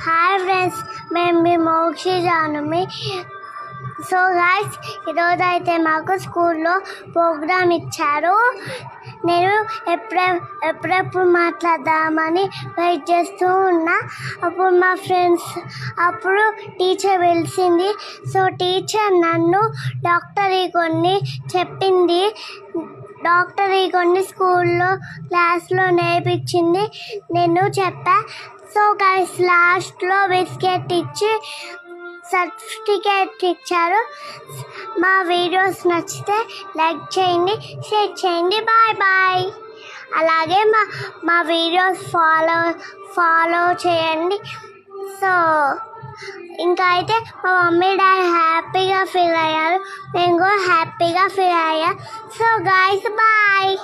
Hi friends, మేము మీ Mokshi జానమి. So guys, ఈరోజు అయితే మాకు స్కూల్లో ప్రోగ్రామ్ ఇచ్చారు. నేను ఎప్పుడెప్పుడు మాట్లాడదామని వెయిట్ చేస్తూ ఉన్నా. అప్పుడు మా ఫ్రెండ్స్ టీచర్ పిలిచింది. సో టీచర్ నన్ను డాక్టర్ కొన్ని చెప్పింది. డాక్టర్ కొన్ని స్కూల్లో క్లాస్లో నేర్పించింది. నేను చెప్పా. సో గైస్, లాస్ట్లో బిస్కెట్ ఇచ్చి సర్టిఫికేట్ ఇచ్చారు. మా వీడియోస్ నచ్చితే లైక్ చేయండి, షేర్ చేయండి. Bye bye. అలాగే మా వీడియోస్ ఫాలో చేయండి. సో ఇంకా అయితే మా మమ్మీ డాడీ హ్యాపీగా ఫీల్ అయ్యారు, మేము కూడా హ్యాపీగా ఫీల్ అయ్యాం. So guys, bye.